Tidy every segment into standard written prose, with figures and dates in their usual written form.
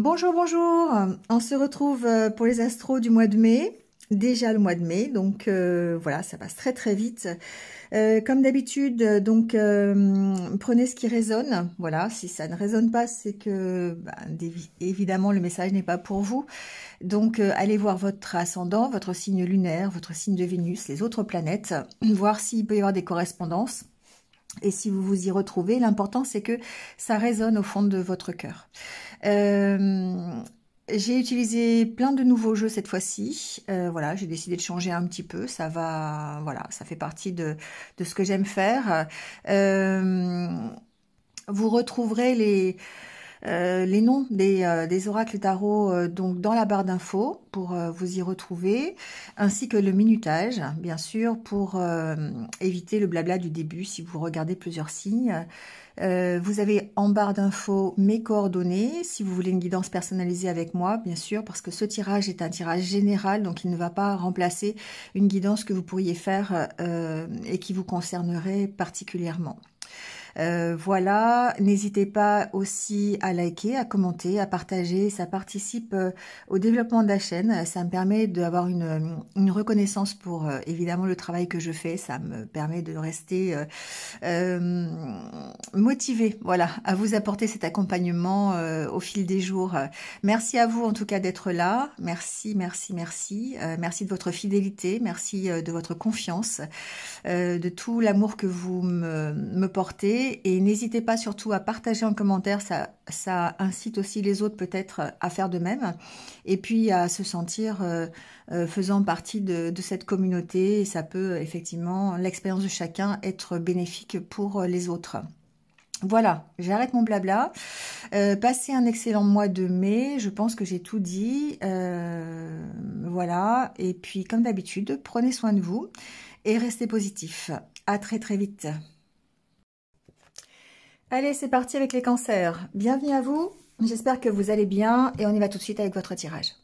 Bonjour, bonjour. On se retrouve pour les astros du mois de mai. Déjà le mois de mai, donc voilà, ça passe très très vite. Comme d'habitude, donc prenez ce qui résonne. Voilà, si ça ne résonne pas, c'est que évidemment le message n'est pas pour vous. Donc allez voir votre ascendant, votre signe lunaire, votre signe de Vénus, les autres planètes, voir s'il peut y avoir des correspondances. Et si vous vous y retrouvez, l'important c'est que ça résonne au fond de votre cœur. J'ai utilisé plein de nouveaux jeux cette fois-ci. Voilà, j'ai décidé de changer un petit peu. Ça va, voilà, ça fait partie de ce que j'aime faire. Vous retrouverez les noms des oracles tarot donc dans la barre d'infos pour vous y retrouver, ainsi que le minutage, bien sûr, pour éviter le blabla du début si vous regardez plusieurs signes. Vous avez en barre d'infos mes coordonnées, si vous voulez une guidance personnalisée avec moi, bien sûr, parce que ce tirage est un tirage général, donc il ne va pas remplacer une guidance que vous pourriez faire et qui vous concernerait particulièrement. Voilà, n'hésitez pas aussi à liker, à commenter, à partager, ça participe au développement de la chaîne, ça me permet d'avoir une reconnaissance pour évidemment le travail que je fais, ça me permet de rester motivée, voilà, à vous apporter cet accompagnement au fil des jours. Merci à vous en tout cas d'être là, merci, merci, merci, merci de votre fidélité, merci de votre confiance, de tout l'amour que vous me portez. Et n'hésitez pas surtout à partager en commentaire, ça incite aussi les autres peut-être à faire de même. Et puis à se sentir faisant partie de cette communauté. Et ça peut effectivement, l'expérience de chacun, être bénéfique pour les autres. Voilà, j'arrête mon blabla. Passez un excellent mois de mai, je pense que j'ai tout dit. Voilà, et puis comme d'habitude, prenez soin de vous et restez positifs. À très très vite. Allez, c'est parti avec les cancers. Bienvenue à vous, j'espère que vous allez bien et on y va tout de suite avec votre tirage.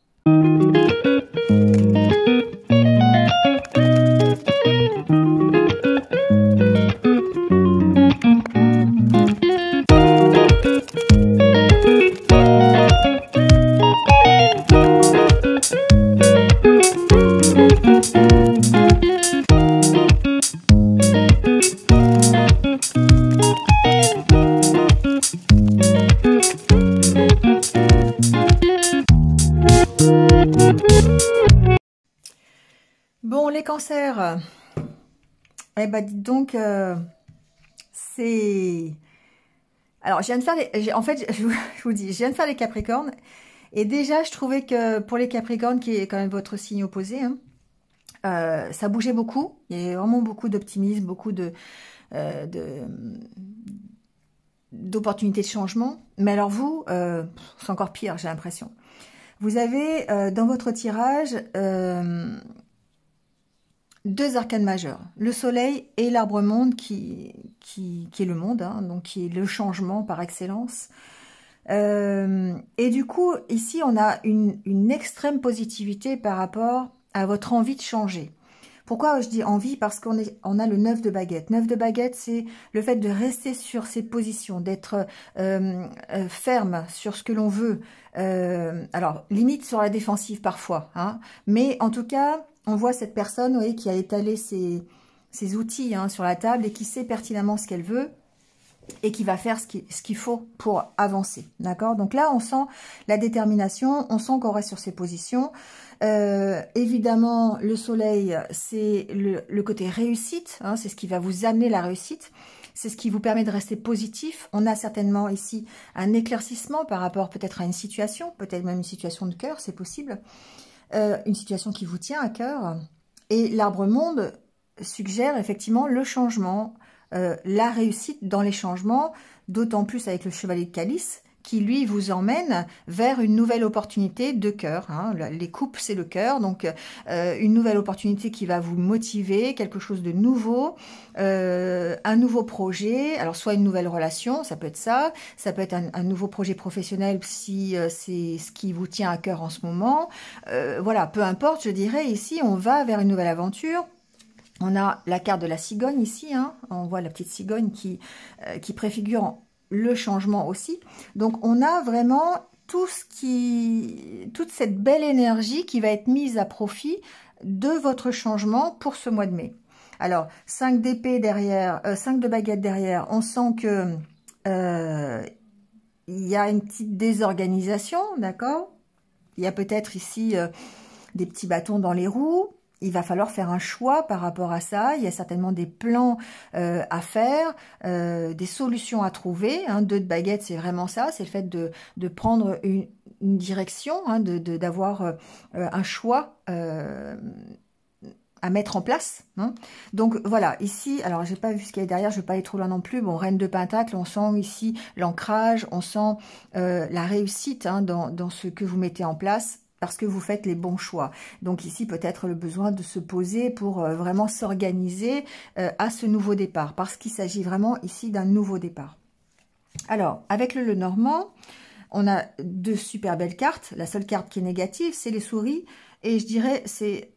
Bon, les cancers, eh ben dites donc, c'est... Alors, je viens de faire les... En fait, je vous dis, je viens de faire les Capricornes, et déjà, je trouvais que pour les Capricornes, qui est quand même votre signe opposé, hein, ça bougeait beaucoup, il y avait vraiment beaucoup d'optimisme, beaucoup d'opportunités de changement, mais alors vous, c'est encore pire, j'ai l'impression. Vous avez, dans votre tirage... deux arcanes majeurs, le soleil et l'arbre-monde qui est le monde, hein, donc qui est le changement par excellence. Et du coup, ici, on a une extrême positivité par rapport à votre envie de changer. Pourquoi je dis envie? Parce qu'on a le 9 de baguette. 9 de baguette, c'est le fait de rester sur ses positions, d'être ferme sur ce que l'on veut. Alors, limite sur la défensive parfois, hein, mais en tout cas... On voit cette personne, vous voyez, qui a étalé ses outils hein, sur la table et qui sait pertinemment ce qu'elle veut et qui va faire ce qu'il faut pour avancer. D'accord? Donc là, on sent la détermination, on sent qu'on reste sur ses positions. Évidemment, le soleil, c'est le côté réussite, hein, c'est ce qui va vous amener la réussite. C'est ce qui vous permet de rester positif. On a certainement ici un éclaircissement par rapport peut-être à une situation, peut-être même une situation de cœur, c'est possible. Une situation qui vous tient à cœur. Et l'arbre-monde suggère effectivement le changement, la réussite dans les changements, d'autant plus avec le chevalier de calice, qui lui vous emmène vers une nouvelle opportunité de cœur. Hein. Les coupes, c'est le cœur, donc une nouvelle opportunité qui va vous motiver, quelque chose de nouveau, un nouveau projet, alors soit une nouvelle relation, ça peut être ça peut être un nouveau projet professionnel si c'est ce qui vous tient à cœur en ce moment. Voilà, peu importe, je dirais, ici on va vers une nouvelle aventure. On a la carte de la cigogne ici, hein. On voit la petite cigogne qui préfigure le changement aussi. Donc, on a vraiment toute cette belle énergie qui va être mise à profit de votre changement pour ce mois de mai. Alors, 5 d'épée derrière, 5 de baguette derrière, on sent que il y a une petite désorganisation, d'accord? Il y a peut-être ici des petits bâtons dans les roues. Il va falloir faire un choix par rapport à ça. Il y a certainement des plans à faire, des solutions à trouver. 2 de baguette, c'est vraiment ça. C'est le fait de prendre une direction, d'avoir un choix à mettre en place. Donc voilà, ici, alors j'ai pas vu ce qu'il y a derrière, je vais pas aller trop loin non plus. Bon, reine de pentacle, on sent ici l'ancrage, on sent la réussite dans ce que vous mettez en place, parce que vous faites les bons choix. Donc ici, peut-être le besoin de se poser pour vraiment s'organiser à ce nouveau départ, parce qu'il s'agit vraiment ici d'un nouveau départ. Alors, avec le Lenormand, on a 2 super belles cartes. La seule carte qui est négative, c'est les souris. Et je dirais, c'est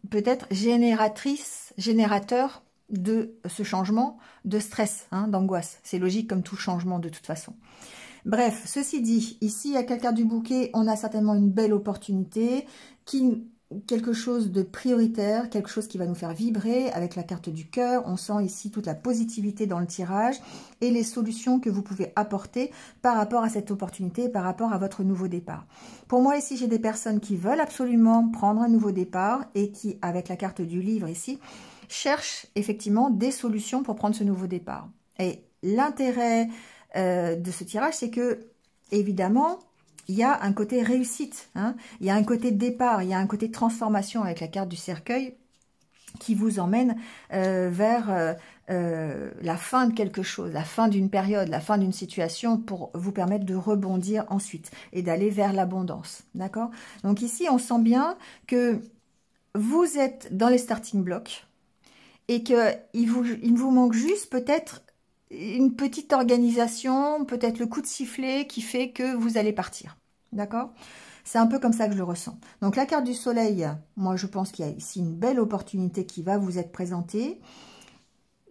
peut-être générateur de ce changement, de stress, d'angoisse. C'est logique comme tout changement de toute façon. Bref, ceci dit, ici, à quelqu'un du bouquet, on a certainement une belle opportunité, quelque chose de prioritaire, quelque chose qui va nous faire vibrer. Avec la carte du cœur, on sent ici toute la positivité dans le tirage et les solutions que vous pouvez apporter par rapport à cette opportunité, par rapport à votre nouveau départ. Pour moi, ici, j'ai des personnes qui veulent absolument prendre un nouveau départ et qui, avec la carte du livre ici, cherchent effectivement des solutions pour prendre ce nouveau départ. Et l'intérêt de ce tirage, c'est que, évidemment, il y a un côté réussite, il y a un côté départ, il y a un côté transformation avec la carte du cercueil qui vous emmène vers la fin de quelque chose, la fin d'une période, la fin d'une situation pour vous permettre de rebondir ensuite et d'aller vers l'abondance, d'accord? Donc ici, on sent bien que vous êtes dans les starting blocks et qu'il vous manque juste peut-être une petite organisation, peut-être le coup de sifflet qui fait que vous allez partir. D'accord? C'est un peu comme ça que je le ressens. Donc la carte du soleil, moi je pense qu'il y a ici une belle opportunité qui va vous être présentée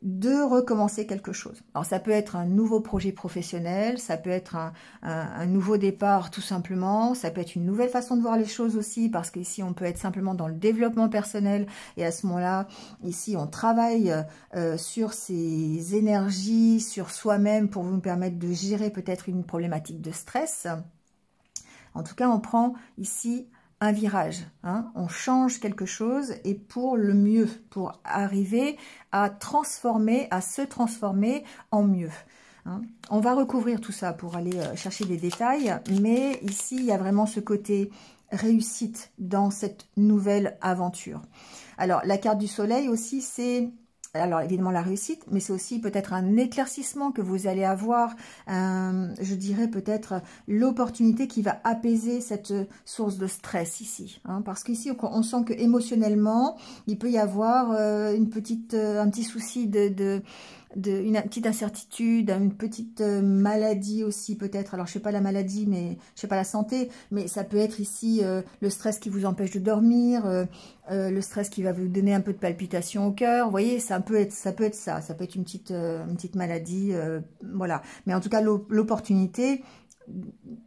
de recommencer quelque chose. Alors ça peut être un nouveau projet professionnel, ça peut être un nouveau départ tout simplement, ça peut être une nouvelle façon de voir les choses aussi, parce qu'ici on peut être simplement dans le développement personnel et à ce moment-là, ici on travaille sur ses énergies, sur soi-même pour vous permettre de gérer peut-être une problématique de stress. En tout cas, on prend ici un virage, on change quelque chose et pour le mieux, pour arriver à se transformer en mieux. On va recouvrir tout ça pour aller chercher des détails, mais ici, il y a vraiment ce côté réussite dans cette nouvelle aventure. Alors, la carte du soleil aussi, c'est... Alors, évidemment, la réussite, mais c'est aussi peut-être un éclaircissement que vous allez avoir, je dirais peut-être l'opportunité qui va apaiser cette source de stress ici. Parce qu'ici, on sent que émotionnellement, il peut y avoir un petit souci une petite incertitude, une petite maladie aussi peut-être. Alors, je sais pas la maladie, mais je sais pas la santé, mais ça peut être ici le stress qui vous empêche de dormir, le stress qui va vous donner un peu de palpitation au cœur. Vous voyez, ça peut être ça. Ça peut être une petite maladie, voilà. Mais en tout cas, l'opportunité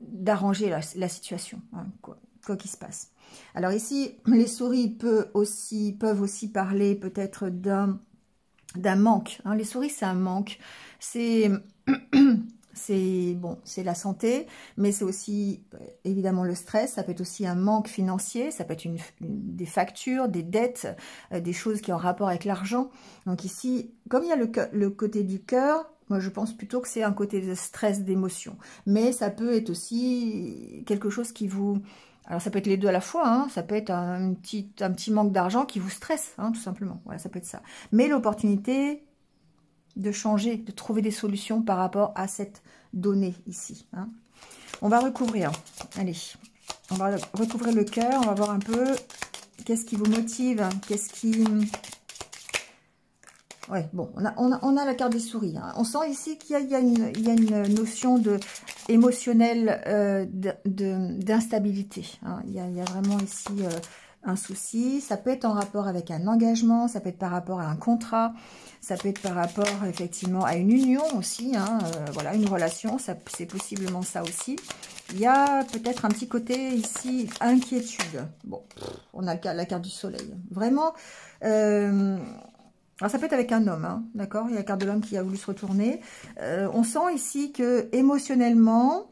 d'arranger la situation, quoi qu'il se passe. Alors ici, les souris peuvent aussi parler peut-être d'un manque. Les souris, c'est un manque. C'est la santé, mais c'est aussi évidemment le stress. Ça peut être aussi un manque financier. Ça peut être des factures, des dettes, des choses qui ont rapport avec l'argent. Donc ici, comme il y a le côté du cœur, moi je pense plutôt que c'est un côté de stress, d'émotion. Mais ça peut être aussi quelque chose qui vous... Alors, ça peut être les deux à la fois, ça peut être un petit manque d'argent qui vous stresse, tout simplement. Voilà, ça peut être ça. Mais l'opportunité de changer, de trouver des solutions par rapport à cette donnée ici. On va recouvrir. Allez, on va recouvrir le cœur. On va voir un peu qu'est-ce qui vous motive, qu'est-ce qui... Ouais, bon, on a la carte des souris. On sent ici qu'il y a une notion émotionnelle d'instabilité. Il y a vraiment ici un souci. Ça peut être en rapport avec un engagement, ça peut être par rapport à un contrat, ça peut être par rapport effectivement à une union aussi. Voilà, une relation, c'est possiblement ça aussi. Il y a peut-être un petit côté ici, inquiétude. Bon, on a la carte du soleil. Vraiment, alors ça peut être avec un homme, hein, d'accord? Il y a la carte de l'homme qui a voulu se retourner. On sent ici que émotionnellement,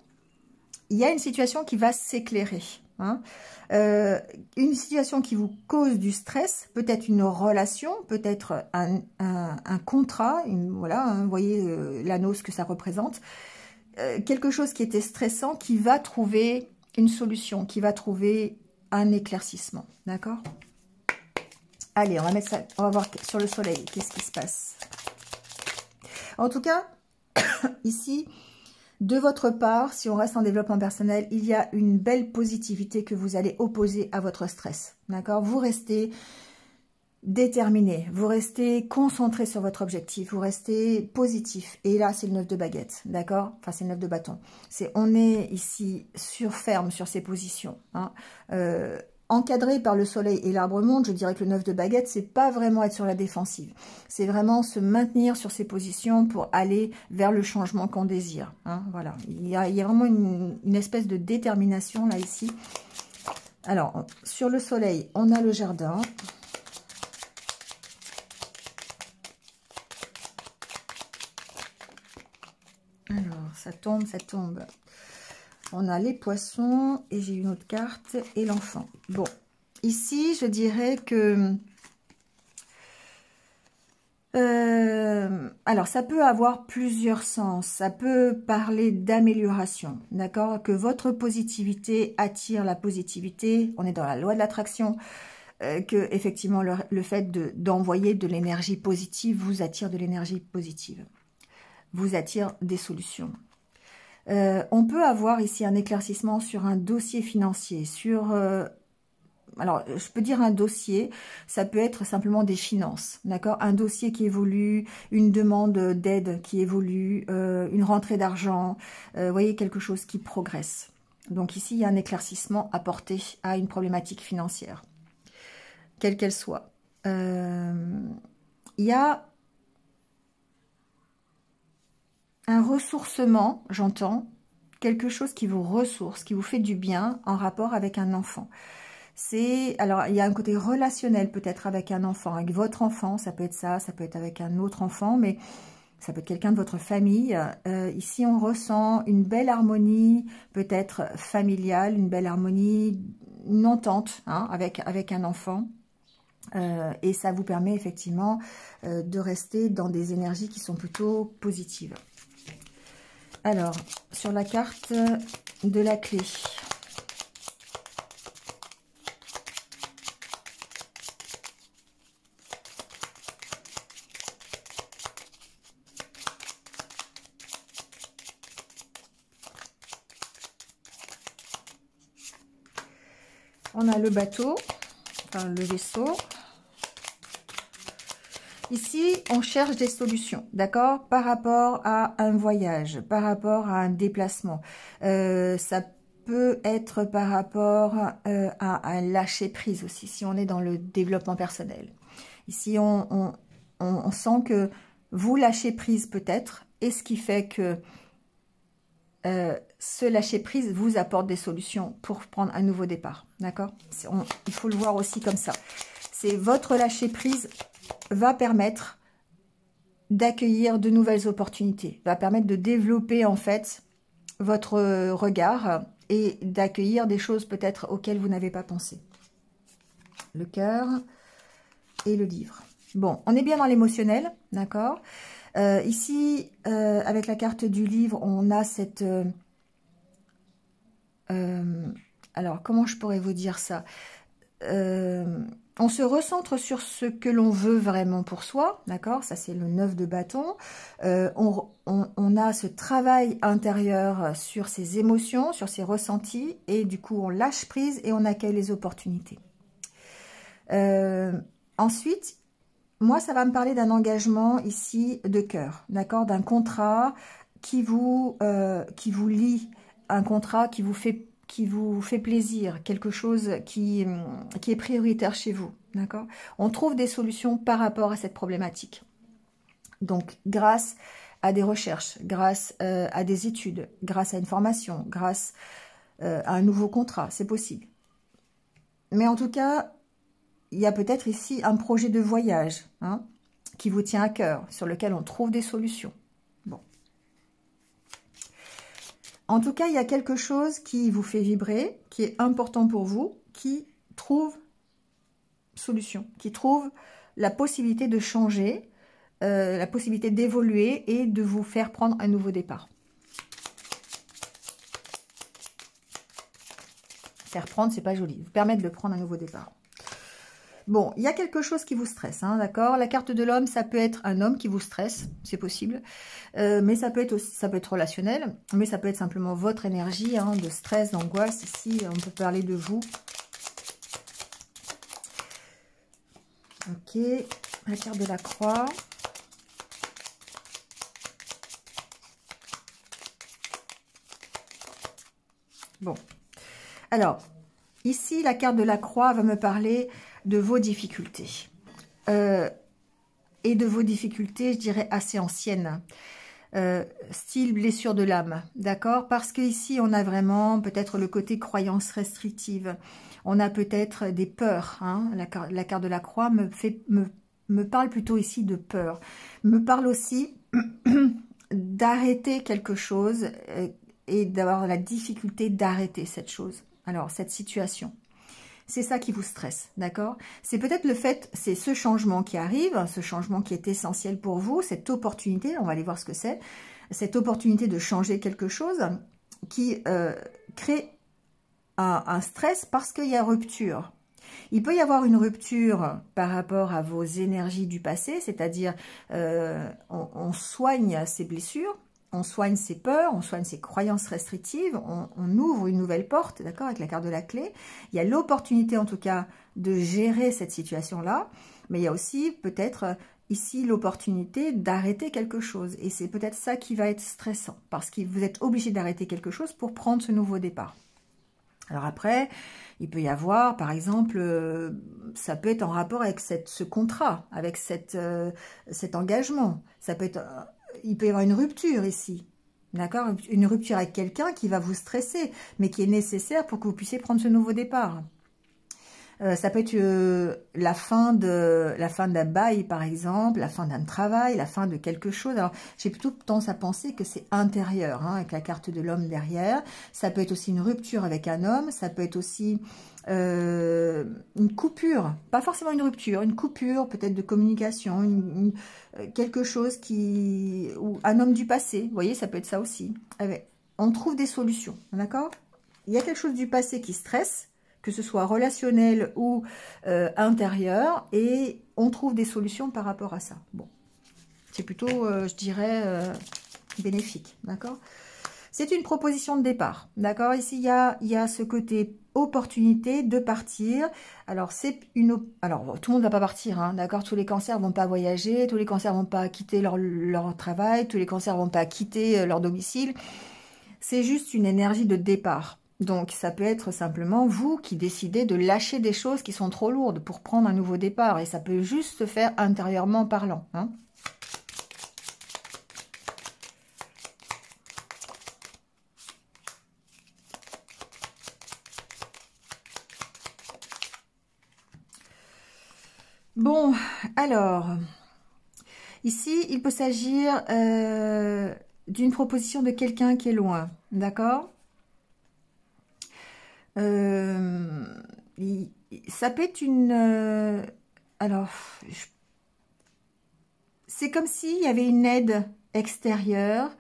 il y a une situation qui va s'éclairer. Hein. Une situation qui vous cause du stress, peut-être une relation, peut-être un contrat, voilà, hein, vous voyez l'anneau, ce que ça représente. Quelque chose qui était stressant, qui va trouver une solution, qui va trouver un éclaircissement. D'accord? Allez, on va mettre ça, on va voir sur le soleil, qu'est-ce qui se passe. En tout cas, ici, de votre part, si on reste en développement personnel, il y a une belle positivité que vous allez opposer à votre stress. D'accord? Vous restez déterminé, vous restez concentré sur votre objectif, vous restez positif. Et là, c'est le 9 de baguette, d'accord? Enfin, c'est le 9 de bâton. On est ici ferme sur ses positions. Hein. Encadré par le soleil et l'arbre monde, je dirais que le 9 de baguette, c'est pas vraiment être sur la défensive. C'est vraiment se maintenir sur ses positions pour aller vers le changement qu'on désire. Hein. Voilà, il y a vraiment une espèce de détermination là, ici. Alors, sur le soleil, on a le jardin. Alors, ça tombe, ça tombe. On a les poissons et j'ai une autre carte et l'enfant. Bon, ici, je dirais que... alors, ça peut avoir plusieurs sens. Ça peut parler d'amélioration, d'accord? Que votre positivité attire la positivité. On est dans la loi de l'attraction. Que, effectivement, le fait d'envoyer de l'énergie positive vous attire de l'énergie positive. Vous attire des solutions. On peut avoir ici un éclaircissement sur un dossier financier, sur... alors, je peux dire un dossier, ça peut être simplement des finances, d'accord? Un dossier qui évolue, une demande d'aide qui évolue, une rentrée d'argent, vous voyez, quelque chose qui progresse. Donc ici, il y a un éclaircissement apporté à une problématique financière, quelle qu'elle soit. Il y a un ressourcement, j'entends, quelque chose qui vous ressource, qui vous fait du bien en rapport avec un enfant. Alors, il y a un côté relationnel peut-être avec un enfant, avec votre enfant, ça peut être ça peut être avec un autre enfant, mais ça peut être quelqu'un de votre famille. Ici, on ressent une belle harmonie, peut-être familiale, une belle harmonie, une entente hein, avec un enfant. Et ça vous permet effectivement de rester dans des énergies qui sont plutôt positives. Alors, sur la carte de la clé, on a le bateau, enfin le vaisseau. Ici, on cherche des solutions, d'accord? Par rapport à un voyage, par rapport à un déplacement. Ça peut être par rapport à un lâcher-prise aussi, si on est dans le développement personnel. Ici, on sent que vous lâchez prise peut-être, et ce qui fait que ce lâcher-prise vous apporte des solutions pour prendre un nouveau départ, d'accord? Il faut le voir aussi comme ça. C'est votre lâcher-prise va permettre d'accueillir de nouvelles opportunités, va permettre de développer en fait votre regard et d'accueillir des choses peut-être auxquelles vous n'avez pas pensé. Le cœur et le livre. Bon, on est bien dans l'émotionnel, d'accord? Ici, avec la carte du livre, on a cette... alors, comment je pourrais vous dire ça? On se recentre sur ce que l'on veut vraiment pour soi, d'accord? Ça, c'est le 9 de bâton. On a ce travail intérieur sur ses émotions, sur ses ressentis, et du coup, on lâche prise et on accueille les opportunités. Ensuite, moi, ça va me parler d'un engagement ici de cœur, d'accord? D'un contrat qui vous lie, un contrat qui vous fait plaisir, quelque chose qui est prioritaire chez vous, d'accord? On trouve des solutions par rapport à cette problématique. Donc, grâce à des recherches, grâce à des études, grâce à une formation, grâce à un nouveau contrat, c'est possible. Mais en tout cas, il y a peut-être ici un projet de voyage hein, qui vous tient à cœur, sur lequel on trouve des solutions. Bon. En tout cas, il y a quelque chose qui vous fait vibrer, qui est important pour vous, qui trouve solution, qui trouve la possibilité de changer, la possibilité d'évoluer et de vous faire prendre un nouveau départ. Faire prendre, c'est pas joli. Vous permettre de prendre un nouveau départ. Bon, il y a quelque chose qui vous stresse, hein, d'accord? La carte de l'homme, ça peut être un homme qui vous stresse, c'est possible. Mais ça peut être aussi, ça peut être relationnel, mais ça peut être simplement votre énergie hein, de stress, d'angoisse. Ici, on peut parler de vous. Ok, la carte de la croix. Bon, alors, ici, la carte de la croix va me parler de vos difficultés. Et de vos difficultés, je dirais, assez anciennes. Style blessure de l'âme, d'accord? Parce que ici on a vraiment peut-être le côté croyance restrictive. On a peut-être des peurs. Hein? La carte de la croix me parle plutôt ici de peur. Me parle aussi d'arrêter quelque chose et d'avoir la difficulté d'arrêter cette chose. Alors, cette situation. C'est ça qui vous stresse, d'accord? C'est peut-être le fait, c'est ce changement qui arrive, ce changement qui est essentiel pour vous, cette opportunité, on va aller voir ce que c'est, cette opportunité de changer quelque chose qui crée un stress parce qu'il y a rupture. Il peut y avoir une rupture par rapport à vos énergies du passé, c'est-à-dire on soigne ces blessures, on soigne ses peurs, on soigne ses croyances restrictives, on ouvre une nouvelle porte, d'accord, avec la carte de la clé. Il y a l'opportunité, en tout cas, de gérer cette situation-là, mais il y a aussi peut-être ici l'opportunité d'arrêter quelque chose. Et c'est peut-être ça qui va être stressant, parce que vous êtes obligé d'arrêter quelque chose pour prendre ce nouveau départ. Alors après, il peut y avoir, par exemple, ça peut être en rapport avec ce contrat, avec cet engagement. Ça peut être... il peut y avoir une rupture ici, d'accord? Une rupture avec quelqu'un qui va vous stresser, mais qui est nécessaire pour que vous puissiez prendre ce nouveau départ. Ça peut être la fin d'un bail, par exemple, la fin d'un travail, la fin de quelque chose. Alors, j'ai plutôt tendance à penser que c'est intérieur, hein, avec la carte de l'homme derrière. Ça peut être aussi une rupture avec un homme, ça peut être aussi une coupure, pas forcément une rupture, une coupure peut-être de communication, quelque chose ou un homme du passé, vous voyez, ça peut être ça aussi. On trouve des solutions, d'accord? Il y a quelque chose du passé qui stresse, que ce soit relationnel ou intérieur, et on trouve des solutions par rapport à ça. Bon, c'est plutôt, je dirais, bénéfique, d'accord? C'est une proposition de départ, d'accord? Ici, il y a ce côté opportunité de partir. Alors, alors tout le monde ne va pas partir, hein, d'accord? Tous les cancers ne vont pas voyager, tous les cancers ne vont pas quitter leur travail, tous les cancers ne vont pas quitter leur domicile. C'est juste une énergie de départ. Donc, ça peut être simplement vous qui décidez de lâcher des choses qui sont trop lourdes pour prendre un nouveau départ. Et ça peut juste se faire intérieurement parlant. Hein. Bon, alors, ici, il peut s'agir d'une proposition de quelqu'un qui est loin. D'accord ? Ça peut être une... alors, c'est comme s'il y avait une aide extérieure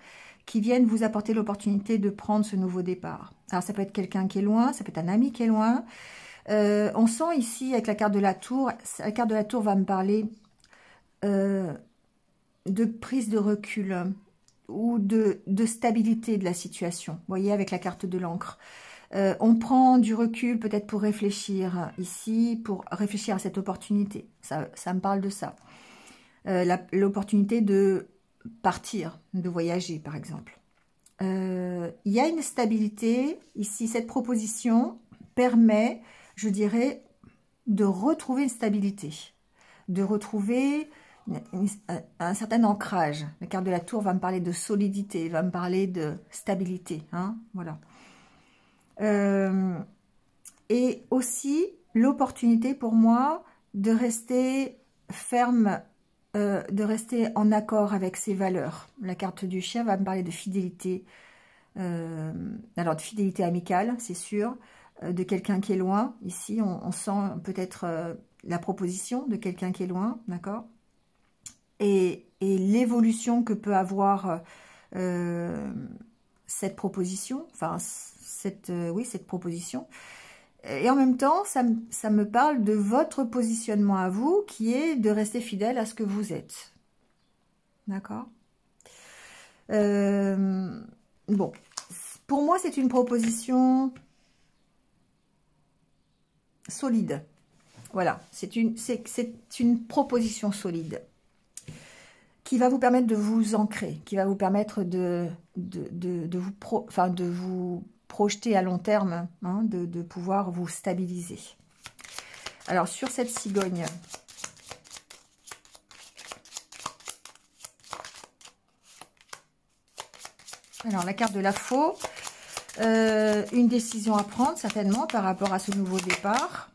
qui vienne vous apporter l'opportunité de prendre ce nouveau départ. Alors, ça peut être quelqu'un qui est loin, ça peut être un ami qui est loin. On sent ici, avec la carte de la tour va me parler de prise de recul ou de stabilité de la situation. Vous voyez, avec la carte de l'encre. On prend du recul peut-être pour réfléchir ici, pour réfléchir à cette opportunité. Ça me parle de ça. L'opportunité de partir, de voyager par exemple. Il y a une stabilité. Ici, cette proposition permet, je dirais, de retrouver une stabilité. De retrouver un certain ancrage. La carte de la tour va me parler de solidité, va me parler de stabilité. Hein, voilà. Et aussi l'opportunité pour moi de rester ferme, de rester en accord avec ses valeurs. La carte du chien va me parler de fidélité, alors de fidélité amicale, c'est sûr, de quelqu'un qui est loin. Ici, on sent peut-être la proposition de quelqu'un qui est loin, d'accord? Et l'évolution que peut avoir cette proposition, enfin, oui, cette proposition. Et en même temps, ça me parle de votre positionnement à vous, qui est de rester fidèle à ce que vous êtes. D'accord? Bon, pour moi, c'est une proposition solide. Voilà, c'est une proposition solide qui va vous permettre de vous ancrer, qui va vous permettre de vous projeter à long terme, hein, de pouvoir vous stabiliser. Alors, sur cette cigogne, alors la carte de la faux, une décision à prendre certainement par rapport à ce nouveau départ.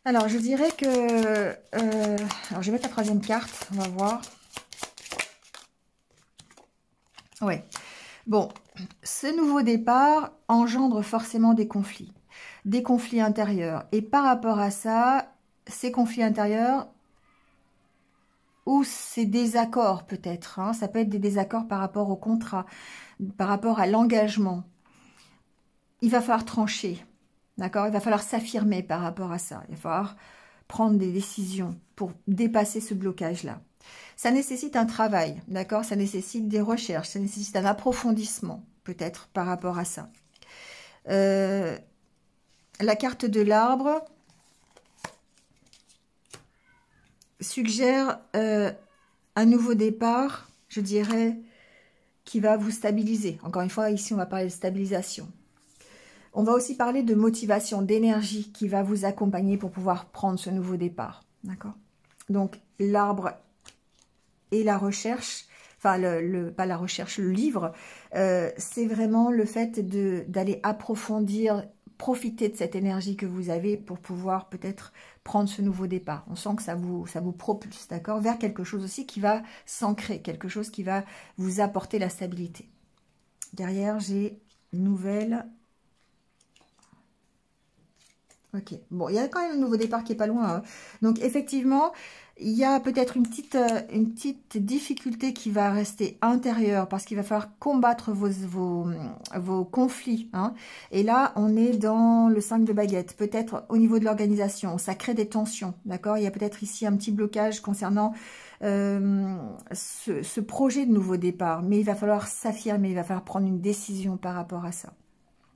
Alors, je dirais que... alors, je vais mettre la troisième carte, on va voir. Ouais. Bon, ce nouveau départ engendre forcément des conflits intérieurs. Et par rapport à ça, ces conflits intérieurs, ou ces désaccords peut-être, hein, ça peut être des désaccords par rapport au contrat, par rapport à l'engagement. Il va falloir trancher. D'accord? Il va falloir s'affirmer par rapport à ça. Il va falloir prendre des décisions pour dépasser ce blocage-là. Ça nécessite un travail, d'accord? Ça nécessite des recherches, ça nécessite un approfondissement, peut-être, par rapport à ça. La carte de l'arbre suggère un nouveau départ, je dirais, qui va vous stabiliser. Encore une fois, ici, on va parler de stabilisation. On va aussi parler de motivation, d'énergie qui va vous accompagner pour pouvoir prendre ce nouveau départ. D'accord? Donc, l'arbre et la recherche, enfin, pas la recherche, le livre, c'est vraiment le fait d'aller approfondir, profiter de cette énergie que vous avez pour pouvoir peut-être prendre ce nouveau départ. On sent que ça vous propulse, d'accord? Vers quelque chose aussi qui va s'ancrer, quelque chose qui va vous apporter la stabilité. Derrière, j'ai une nouvelle... Ok, bon, il y a quand même un nouveau départ qui est pas loin, hein. Donc, effectivement, il y a peut-être une petite difficulté qui va rester intérieure parce qu'il va falloir combattre vos conflits, hein. Et là, on est dans le 5 de baguette. Peut-être au niveau de l'organisation, ça crée des tensions, d'accord? Il y a peut-être ici un petit blocage concernant ce projet de nouveau départ. Mais il va falloir s'affirmer, il va falloir prendre une décision par rapport à ça.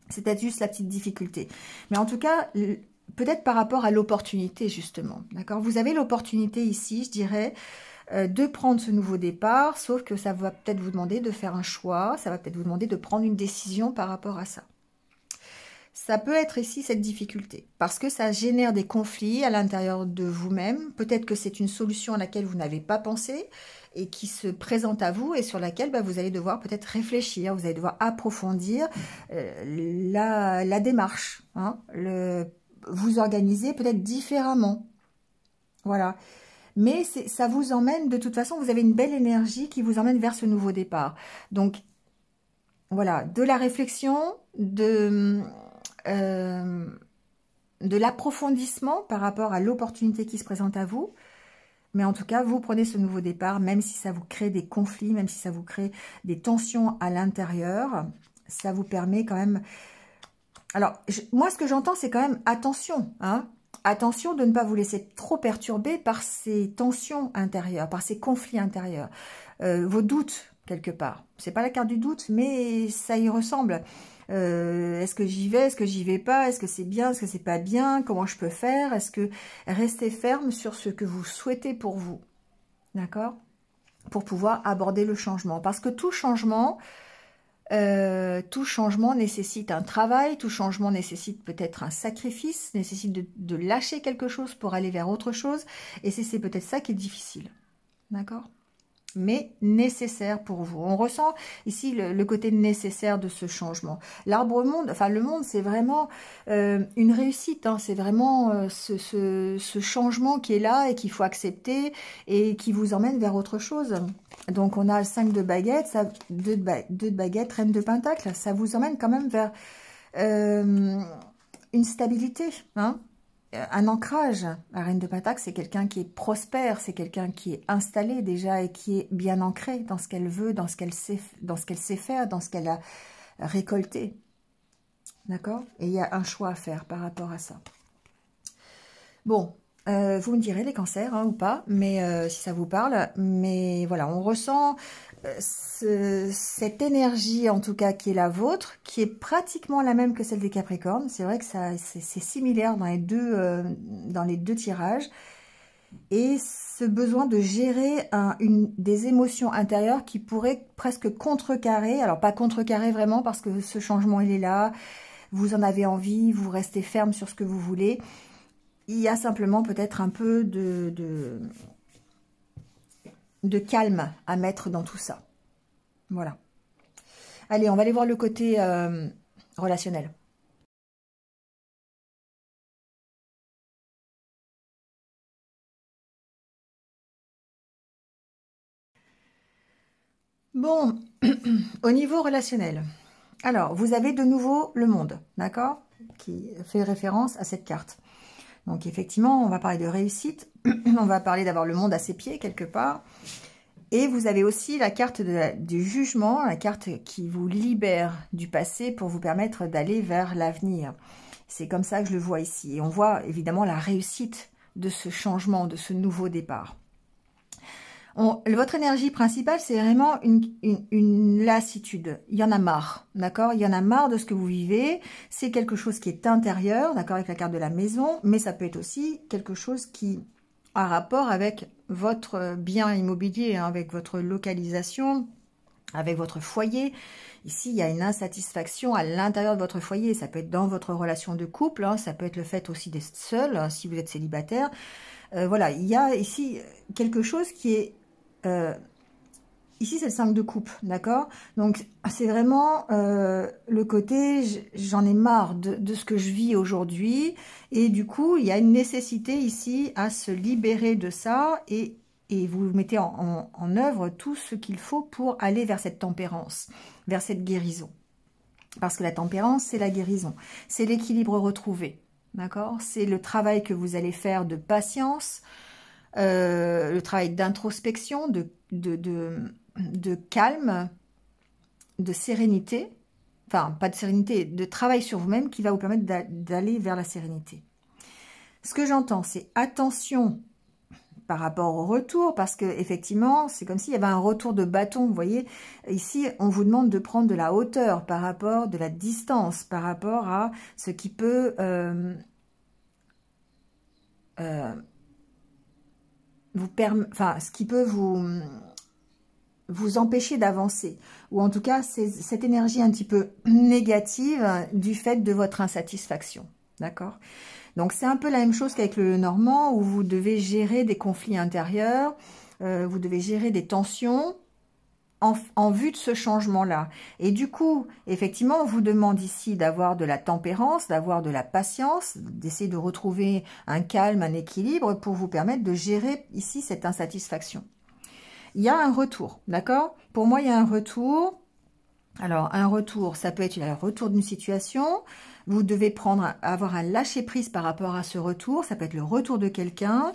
C'est peut-être juste la petite difficulté. Mais en tout cas, peut-être par rapport à l'opportunité, justement. D'accord? Vous avez l'opportunité ici, je dirais, de prendre ce nouveau départ, sauf que ça va peut-être vous demander de faire un choix, ça va peut-être vous demander de prendre une décision par rapport à ça. Ça peut être ici cette difficulté, parce que ça génère des conflits à l'intérieur de vous-même. Peut-être que c'est une solution à laquelle vous n'avez pas pensé, et qui se présente à vous et sur laquelle vous allez devoir peut-être réfléchir, vous allez devoir approfondir la démarche, hein, vous organiser peut-être différemment. Voilà. Mais ça vous emmène, de toute façon, vous avez une belle énergie qui vous emmène vers ce nouveau départ. Donc, voilà, de la réflexion, de l'approfondissement par rapport à l'opportunité qui se présente à vous. Mais en tout cas, vous prenez ce nouveau départ, même si ça vous crée des conflits, même si ça vous crée des tensions à l'intérieur, ça vous permet quand même... Alors, moi, ce que j'entends, c'est quand même attention, hein. Attention de ne pas vous laisser trop perturber par ces tensions intérieures, par ces conflits intérieurs. Vos doutes, quelque part. C'est pas la carte du doute, mais ça y ressemble. Est-ce que j'y vais, est-ce que j'y vais pas, est-ce que c'est bien, est-ce que c'est pas bien, comment je peux faire, est-ce que restez ferme sur ce que vous souhaitez pour vous, d'accord, pour pouvoir aborder le changement, parce que tout changement Tout changement nécessite un travail, tout changement nécessite peut-être un sacrifice, nécessite de lâcher quelque chose pour aller vers autre chose. Et c'est peut-être ça qui est difficile. D'accord ? Mais nécessaire pour vous. On ressent ici le côté nécessaire de ce changement. L'arbre monde, enfin le monde, c'est vraiment une réussite. Hein. C'est vraiment ce changement qui est là et qu'il faut accepter et qui vous emmène vers autre chose. Donc on a le 5 de baguettes, ça, 2 de baguettes, reine de pentacle. Ça vous emmène quand même vers une stabilité, hein, un ancrage. La reine de pentacle, c'est quelqu'un qui est prospère, c'est quelqu'un qui est installé déjà et qui est bien ancré dans ce qu'elle veut, dans ce qu'elle sait faire, dans ce qu'elle a récolté. D'accord? Et il y a un choix à faire par rapport à ça. Bon, vous me direz les cancers, hein, ou pas, mais si ça vous parle. Mais voilà, on ressent cette énergie, en tout cas, qui est la vôtre, qui est pratiquement la même que celle des Capricornes. C'est vrai que c'est similaire dans les deux tirages. Et ce besoin de gérer des émotions intérieures qui pourraient presque contrecarrer. Alors, pas contrecarrer vraiment, parce que ce changement, il est là. Vous en avez envie, vous restez ferme sur ce que vous voulez. Il y a simplement peut-être un peu de calme à mettre dans tout ça. Voilà. Allez, on va aller voir le côté relationnel. Bon, au niveau relationnel. Alors, vous avez de nouveau le monde, d'accord? Qui fait référence à cette carte. Donc, effectivement, on va parler de réussite. On va parler d'avoir le monde à ses pieds, quelque part. Et vous avez aussi la carte du jugement, la carte qui vous libère du passé pour vous permettre d'aller vers l'avenir. C'est comme ça que je le vois ici. Et on voit évidemment la réussite de ce changement, de ce nouveau départ. Votre énergie principale, c'est vraiment une lassitude. Il y en a marre, d'accord? Il y en a marre de ce que vous vivez. C'est quelque chose qui est intérieur, d'accord, avec la carte de la maison, mais ça peut être aussi quelque chose qui a rapport avec votre bien immobilier, hein, avec votre localisation, avec votre foyer. Ici, il y a une insatisfaction à l'intérieur de votre foyer. Ça peut être dans votre relation de couple, hein, ça peut être le fait aussi d'être seul, hein, si vous êtes célibataire. Voilà, il y a ici quelque chose qui est... ici, c'est le 5 de coupe, d'accord? Donc, c'est vraiment le côté, j'en ai marre de ce que je vis aujourd'hui. Et du coup, il y a une nécessité ici à se libérer de ça. Et vous mettez en œuvre tout ce qu'il faut pour aller vers cette tempérance, vers cette guérison. Parce que la tempérance, c'est la guérison. C'est l'équilibre retrouvé, d'accord? C'est le travail que vous allez faire de patience, le travail d'introspection, de calme, de sérénité, enfin pas de sérénité, de travail sur vous-même qui va vous permettre d'aller vers la sérénité. Ce que j'entends, c'est attention par rapport au retour, parce que effectivement, c'est comme s'il y avait un retour de bâton, vous voyez. Ici, on vous demande de prendre de la hauteur par rapport, de la distance, par rapport à ce qui peut... ce qui peut vous empêcher d'avancer, ou en tout cas c'est cette énergie un petit peu négative du fait de votre insatisfaction, d'accord? Donc c'est un peu la même chose qu'avec le Normand, où vous devez gérer des conflits intérieurs, vous devez gérer des tensions en vue de ce changement-là. Et du coup, effectivement, on vous demande ici d'avoir de la tempérance, d'avoir de la patience, d'essayer de retrouver un calme, un équilibre pour vous permettre de gérer ici cette insatisfaction. Il y a un retour, d'accord? Pour moi, il y a un retour. Alors, un retour, ça peut être un retour d'une situation. Vous devez avoir un lâcher-prise par rapport à ce retour. Ça peut être le retour de quelqu'un.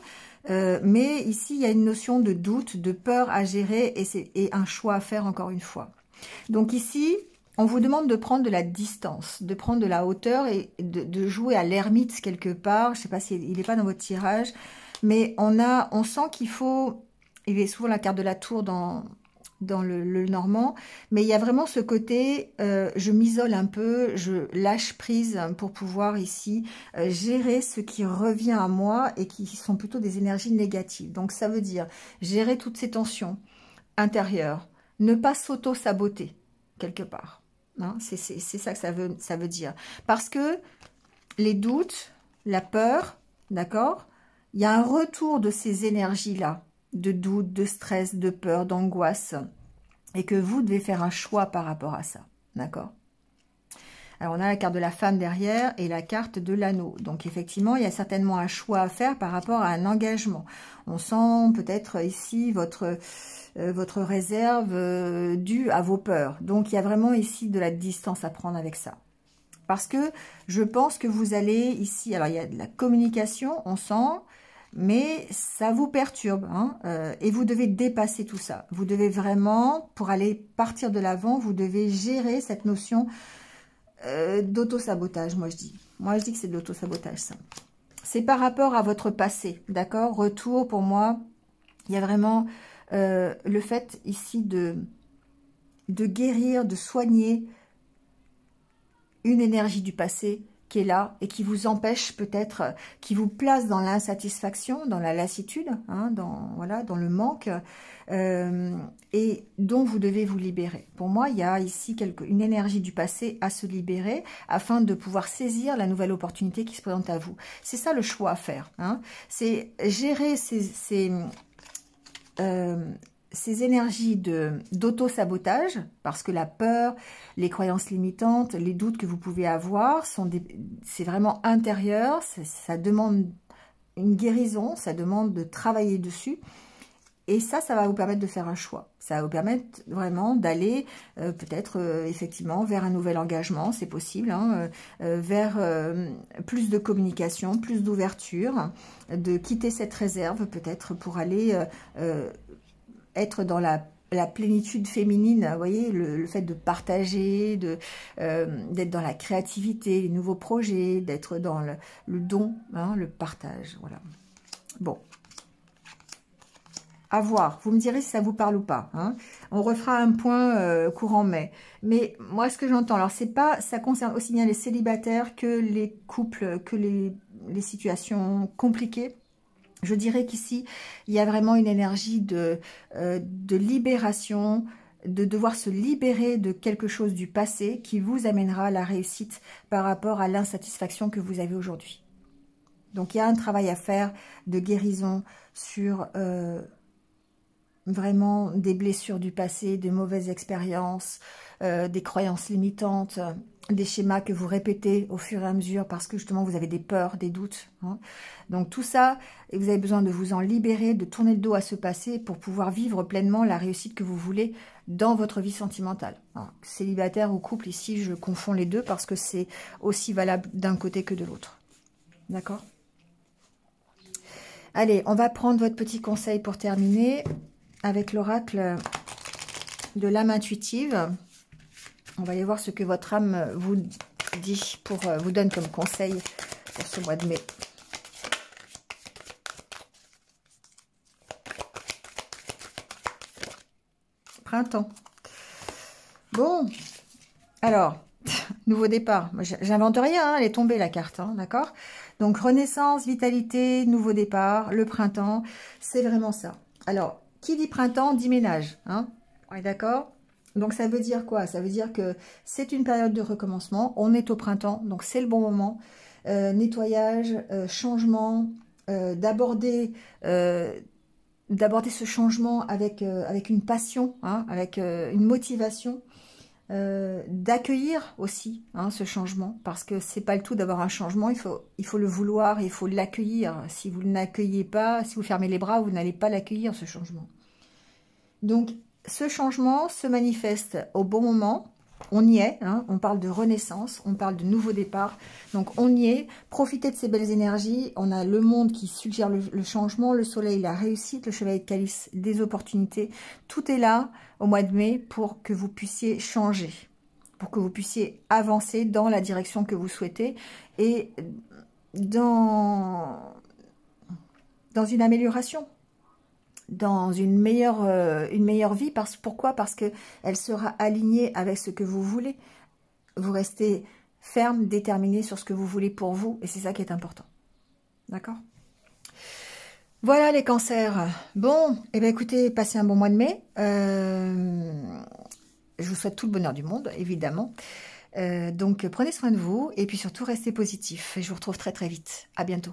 Mais ici, il y a une notion de doute, de peur à gérer et un choix à faire encore une fois. Donc ici, on vous demande de prendre de la distance, de prendre de la hauteur et de jouer à l'ermite quelque part. Je ne sais pas s'il n'est pas dans votre tirage, mais on sent qu'il faut... Il y a souvent la carte de la tour dans le Normand, mais il y a vraiment ce côté, je m'isole un peu, je lâche prise pour pouvoir ici gérer ce qui revient à moi et qui sont plutôt des énergies négatives. Donc ça veut dire gérer toutes ces tensions intérieures, ne pas s'auto-saboter, quelque part. Hein, c'est ça que ça veut dire. Parce que les doutes, la peur, d'accord, il y a un retour de ces énergies-là, de doute, de stress, de peur, d'angoisse, et que vous devez faire un choix par rapport à ça, d'accord? Alors, on a la carte de la femme derrière et la carte de l'anneau. Donc, effectivement, il y a certainement un choix à faire par rapport à un engagement. On sent peut-être ici votre réserve due à vos peurs. Donc, il y a vraiment ici de la distance à prendre avec ça. Parce que je pense que vous allez ici... Alors, il y a de la communication, on sent, mais ça vous perturbe. Hein, et vous devez dépasser tout ça. Vous devez vraiment, pour aller partir de l'avant, vous devez gérer cette notion d'auto-sabotage, moi je dis. Moi, je dis que c'est de l'auto-sabotage, ça. C'est par rapport à votre passé, d'accord? Retour, pour moi, il y a vraiment le fait ici de guérir, de soigner une énergie du passé qui est là et qui vous empêche peut-être, qui vous place dans l'insatisfaction, dans la lassitude, hein, voilà, dans le manque, et dont vous devez vous libérer. Pour moi, il y a ici une énergie du passé à se libérer afin de pouvoir saisir la nouvelle opportunité qui se présente à vous. C'est ça le choix à faire. Hein. C'est gérer ces énergies d'auto-sabotage, parce que la peur, les croyances limitantes, les doutes que vous pouvez avoir, c'est vraiment intérieur, ça demande une guérison, ça demande de travailler dessus, et ça va vous permettre de faire un choix. Ça va vous permettre vraiment d'aller peut-être effectivement vers un nouvel engagement, c'est possible, hein, vers plus de communication, plus d'ouverture, de quitter cette réserve peut-être pour aller... être dans la plénitude féminine, vous voyez, le fait de partager, d'être dans la créativité, les nouveaux projets, d'être dans le don, hein, le partage, voilà. Bon. À voir. Vous me direz si ça vous parle ou pas. Hein. On refera un point courant mai. Mais moi, ce que j'entends, alors ça concerne aussi bien les célibataires que les couples, que les situations compliquées. Je dirais qu'ici, il y a vraiment une énergie de libération, de devoir se libérer de quelque chose du passé qui vous amènera à la réussite par rapport à l'insatisfaction que vous avez aujourd'hui. Donc, il y a un travail à faire de guérison sur vraiment des blessures du passé, des mauvaises expériences, des croyances limitantes, des schémas que vous répétez au fur et à mesure parce que justement vous avez des peurs, des doutes. Hein. Donc tout ça, et vous avez besoin de vous en libérer, de tourner le dos à ce passé pour pouvoir vivre pleinement la réussite que vous voulez dans votre vie sentimentale. Alors, célibataire ou couple, ici je confonds les deux parce que c'est aussi valable d'un côté que de l'autre. D'accord ? Allez, on va prendre votre petit conseil pour terminer avec l'oracle de l'âme intuitive. On va aller voir ce que votre âme vous dit, vous donne comme conseil pour ce mois de mai. Printemps. Bon, alors, nouveau départ. J'invente rien, hein, elle est tombée la carte, hein, d'accord? Donc, renaissance, vitalité, nouveau départ, le printemps, c'est vraiment ça. Alors, qui dit printemps dit ménage, hein? On est d'accord? Donc, ça veut dire quoi? Ça veut dire que c'est une période de recommencement. On est au printemps, donc c'est le bon moment. Nettoyage, changement, d'aborder ce changement avec une passion, hein, avec une motivation. D'accueillir aussi hein, ce changement, parce que c'est pas le tout d'avoir un changement, il faut le vouloir, il faut l'accueillir. Si vous ne l'accueillez pas, si vous fermez les bras, vous n'allez pas l'accueillir, ce changement. Donc, ce changement se manifeste au bon moment, on y est, hein, on parle de renaissance, on parle de nouveau départ, donc on y est, profitez de ces belles énergies, on a le monde qui suggère le changement, le soleil, la réussite, le chevalier de calice, des opportunités, tout est là au mois de mai pour que vous puissiez changer, pour que vous puissiez avancer dans la direction que vous souhaitez et dans une amélioration, dans une meilleure vie. Pourquoi? Parce qu'elle sera alignée avec ce que vous voulez. Vous restez ferme, déterminé sur ce que vous voulez pour vous, et c'est ça qui est important. D'accord? Voilà les cancers. Bon, eh bien écoutez, passez un bon mois de mai. Je vous souhaite tout le bonheur du monde, évidemment. Donc, prenez soin de vous et puis surtout, restez positif. Et je vous retrouve très très vite. À bientôt.